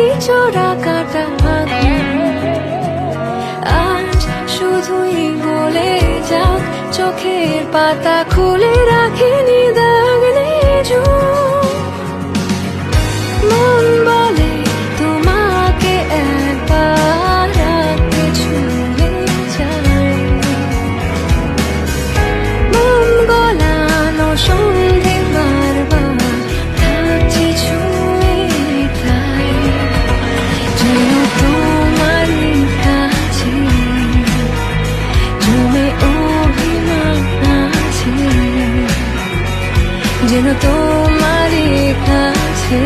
কি চোরা কাটা আজ শুধুই বলে যাক চোখের পাতা খুলে রাখিনি দাগ নেই মন বলে তোমাকে একবার রাখতে ছুঁয়ে যায় মন গলানো সন্ধে বারবার থাকছি ছুঁয়ে তাই যেন তোমারই কাছে জমে অভিমান আছে যেন তোমারই কাছে